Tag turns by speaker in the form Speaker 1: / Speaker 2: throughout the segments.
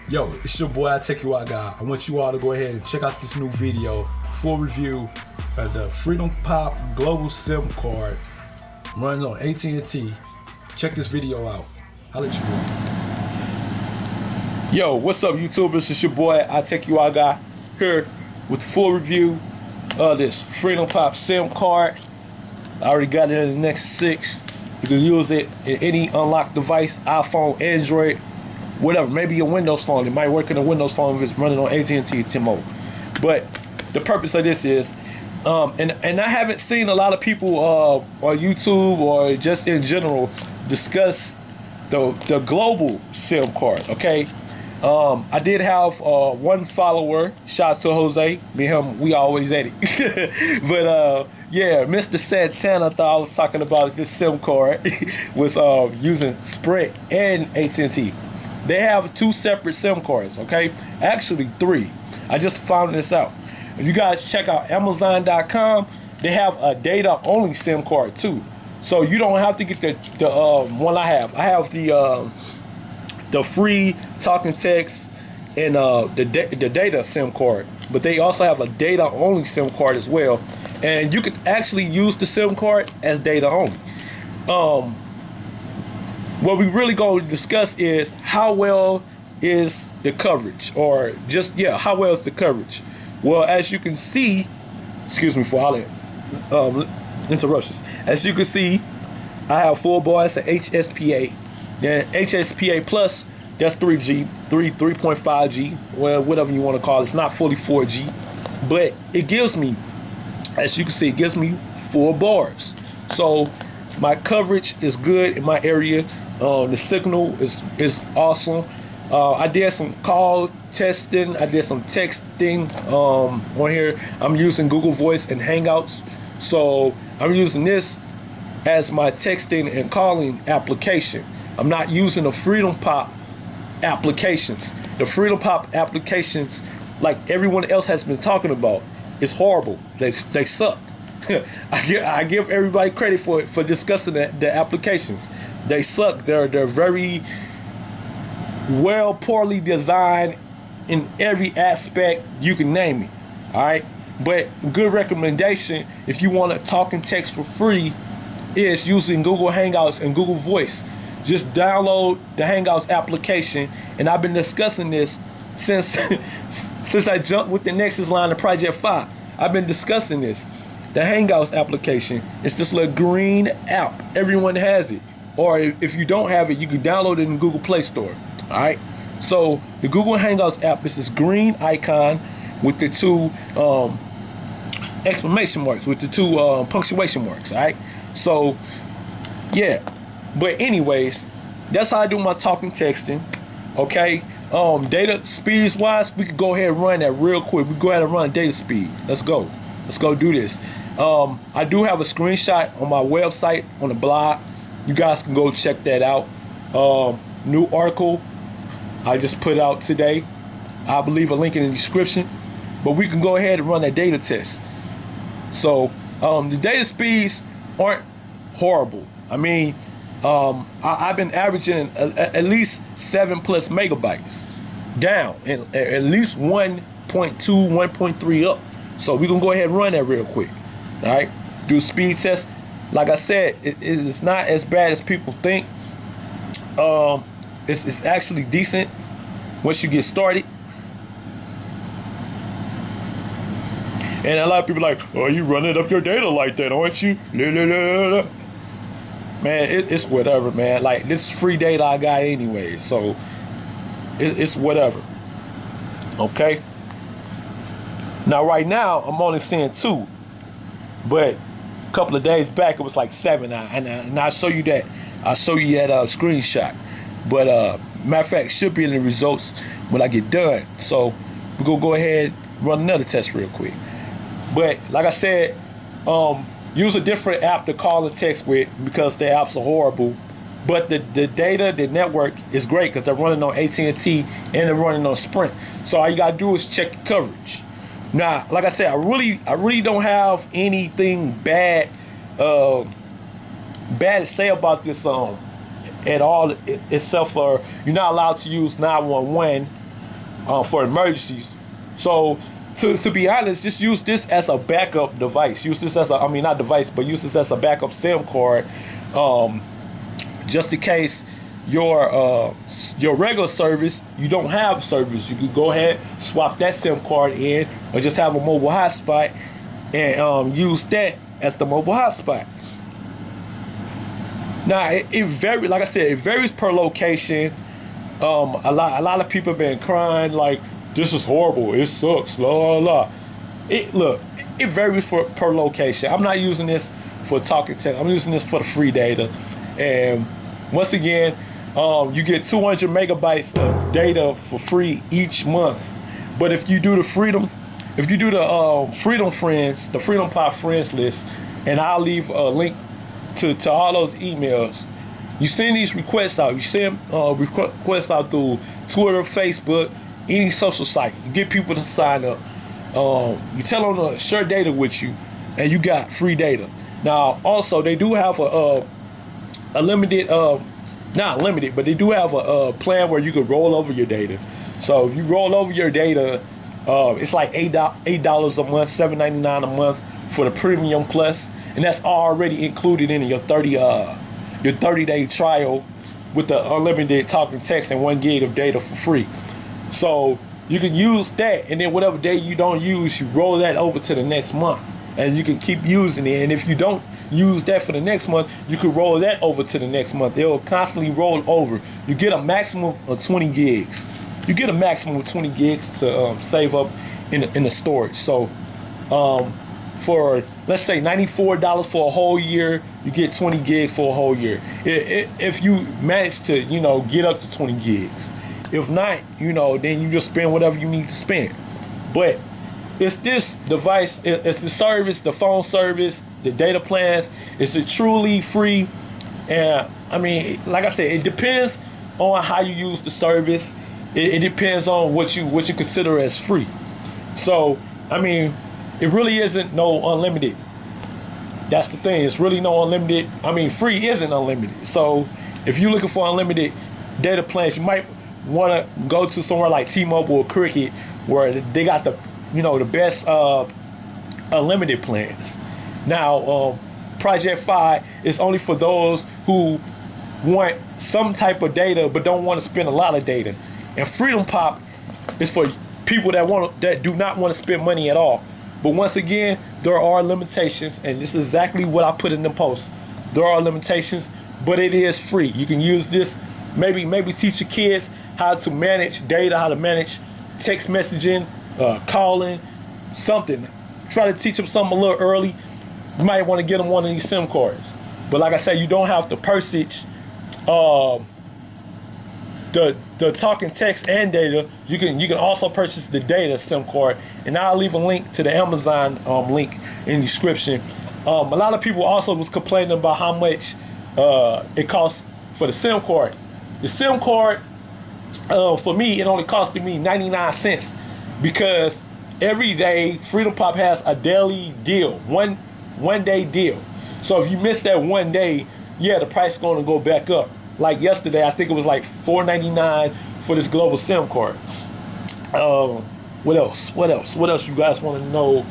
Speaker 1: Yo, it's your boy, I Take You Out Guy. I want you all to go ahead and check out this new video, full review of the FreedomPop Global SIM card. Runs on AT&T. Check this video out. Holla at you. Yo, what's up, YouTubers? It's your boy, I Take You Out Guy, here with the full review of this FreedomPop SIM card. I already got it in the Nexus 6. You can use it in any unlocked device, iPhone, Android, whatever. Maybe your Windows phone. It might work in a Windows phone if it's running on AT&T T-Mobile. But the purpose of this is, and I haven't seen a lot of people on YouTube or just in general discuss the global SIM card. Okay, I did have one follower. Shout out to Jose. Me and him, we always at it. But yeah, Mr. Santana thought I was talking about this SIM card was using Sprint and AT&T. They have two separate SIM cards, okay? Actually, three. I just found this out. If you guys check out Amazon.com, they have a data-only SIM card too. So you don't have to get the one I have. I have the free talking text and the data SIM card. But they also have a data-only SIM card as well. And you can actually use the SIM card as data-only. What we really going to discuss is how well is the coverage, or just, yeah, how well is the coverage? Well, as you can see, excuse me for all the interruptions. As you can see, I have full bar, it's an HSPA. Then HSPA Plus, that's 3G, 3.5G, well, whatever you want to call it. It's not fully 4G, but it gives me, as you can see, it gives me 4 bars. So my coverage is good in my area. The signal is awesome. I did some call testing. I did some texting on here. I'm using Google Voice and Hangouts. So I'm using this as my texting and calling application. I'm not using the FreedomPop applications. The FreedomPop applications, like everyone else has been talking about, is horrible. They suck. I give everybody credit for discussing the applications. They suck. They're very well, poorly designed in every aspect you can name it. All right, but good recommendation if you want to talk and text for free is using Google Hangouts and Google Voice. Just download the Hangouts application, and I've been discussing this since since I jumped with the Nexus line of Project 5. I've been discussing this. The Hangouts application, it's this little green app. Everyone has it. Or if you don't have it, you can download it in Google Play Store. All right. So the Google Hangouts app is this green icon with the 2 exclamation marks, with the 2 punctuation marks. All right. So yeah. But anyways, that's how I do my talking texting. Okay. Data speeds wise, we could go ahead and run that real quick. We go ahead and run data speed. Let's go. Let's go do this. I do have a screenshot on my website on the blog. You guys can go check that out. New article I just put out today. I believe a link in the description. But we can go ahead and run that data test. So the data speeds aren't horrible. I mean, I've been averaging at least 7+ megabytes down, and at least 1.2, 1.3 up. So we're gonna go ahead and run that real quick. All right, do speed test. Like I said, it's not as bad as people think. It's actually decent once you get started. And a lot of people are like, oh, you running up your data like that, aren't you? Man, it's whatever, man. Like, this is free data I got anyway, so it's whatever. Okay. Now, right now, I'm only seeing 2, but a couple of days back it was like 7, and I'll show you that. I'll show you that screenshot. But matter of fact, should be in the results when I get done. So we're gonna go ahead and run another test real quick. But like I said, use a different app to call and text with because the apps are horrible. But the data, the network is great because they're running on AT&T and they're running on Sprint. So all you gotta do is check the coverage. Now, like I said, I really don't have anything bad to say about this at all, except for you're not allowed to use 911 for emergencies. So to be honest, just use this as a backup device. Use this as a, I mean, not device, but use this as a backup SIM card, just in case your regular service, you don't have service. You can go ahead, swap that SIM card in, or just have a mobile hotspot and use that as the mobile hotspot. Now it varies, like I said, it varies per location. A lot of people have been crying like, this is horrible, it sucks, la la la. It varies per location. I'm not using this for talking text. I'm using this for the free data. And once again, you get 200 megabytes of data for free each month. But if you do the Freedom Friends, the FreedomPop friends list, and I'll leave a link to all those emails. You send these requests out. You send requests out through Twitter, Facebook, any social site. You get people to sign up. You tell them to share data with you, and you got free data. Now, also, they do have a limited, not limited, but they do have a plan where you can roll over your data. So if you roll over your data, it's like $8 a month, $7.99 a month for the Premium Plus, and that's already included in your 30-day trial with the unlimited talking text and 1 gig of data for free. So you can use that, and then whatever day you don't use, you roll that over to the next month, and you can keep using it. And if you don't use that for the next month, you can roll that over to the next month. It will constantly roll over. You get a maximum of 20 gigs. You get a maximum of 20 gigs to save up in the storage. So for, let's say, $94 for a whole year, you get 20 gigs for a whole year. If you manage to, get up to 20 gigs. If not, then you just spend whatever you need to spend. But it's this device, it's the service, the phone service, the data plans. It's a truly free. And I mean, like I said, it depends on how you use the service. It depends on what you consider as free. So, I mean, it really isn't no unlimited. That's the thing. It's really no unlimited. I mean, free isn't unlimited. So if you're looking for unlimited data plans, you might want to go to somewhere like T-Mobile or Cricket, where they got the best unlimited plans. Now, Project Fi is only for those who want some type of data but don't want to spend a lot of data. And FreedomPop is for people that do not want to spend money at all. But once again, there are limitations, and this is exactly what I put in the post. There are limitations, but it is free. You can use this, maybe teach your kids how to manage data, how to manage text messaging, calling, something. Try to teach them something a little early. You might want to get them one of these SIM cards. But like I said, you don't have to purchase the talking text and data. You can also purchase the data SIM card, and I'll leave a link to the Amazon link in the description. A lot of people also was complaining about how much it costs for the SIM card. The SIM card, for me, it only costed me 99 cents because every day FreedomPop has a daily deal, one day deal. So if you miss that one day, yeah, the price is going to go back up. Like yesterday, I think it was like $4.99 for this global SIM card. What else? What else you guys want to know?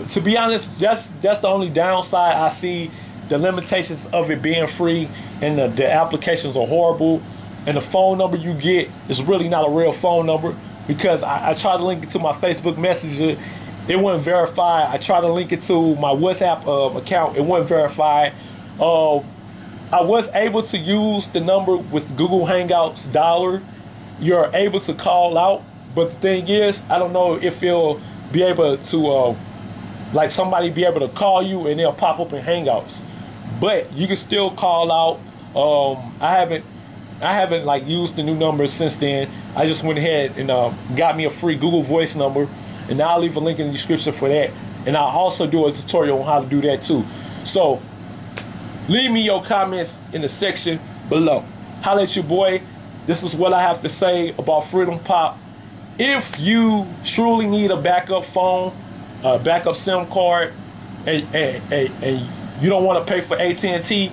Speaker 1: To be honest, that's the only downside I see. The limitations of it being free, and the applications are horrible, and the phone number you get is really not a real phone number, because I tried to link it to my Facebook Messenger, it wasn't verified. I tried to link it to my WhatsApp account, it wasn't verified. I was able to use the number with Google Hangouts dollar. You're able to call out, but the thing is, I don't know if you'll be able to, like somebody be able to call you and they'll pop up in Hangouts. But you can still call out. I haven't like used the new number since then. I just went ahead and got me a free Google Voice number, and I'll leave a link in the description for that. And I'll also do a tutorial on how to do that too. So leave me your comments in the section below. Holla at your boy. This is what I have to say about FreedomPop. If you truly need a backup phone, a backup SIM card, and you don't want to pay for AT&T,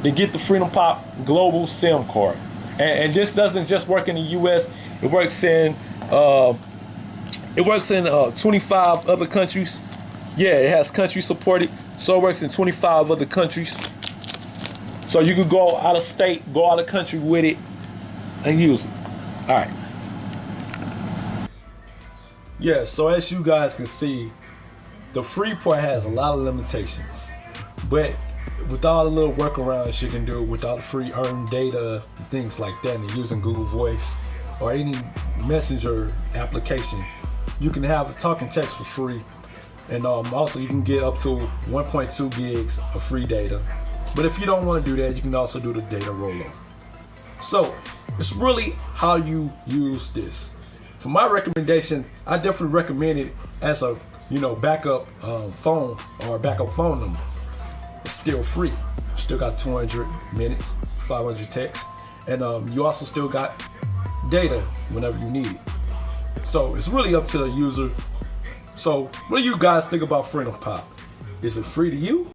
Speaker 1: then get the FreedomPop Global SIM card. And this doesn't just work in the U.S. It works in 25 other countries. Yeah, it has country supported, so it works in 25 other countries. So you could go out of state, go out of country with it, and use it. All right. Yeah, so as you guys can see, the free part has a lot of limitations, but with all the little workarounds you can do with all the free earned data and things like that, and using Google Voice or any messenger application, you can have a talking text for free. And also you can get up to 1.2 gigs of free data. But if you don't want to do that, you can also do the data rollover. So it's really how you use this. For my recommendation, I definitely recommend it as a backup phone or backup phone number. It's still free. Still got 200 minutes, 500 texts, and you also still got data whenever you need it. So it's really up to the user. So what do you guys think about FreedomPop? Is it free to you?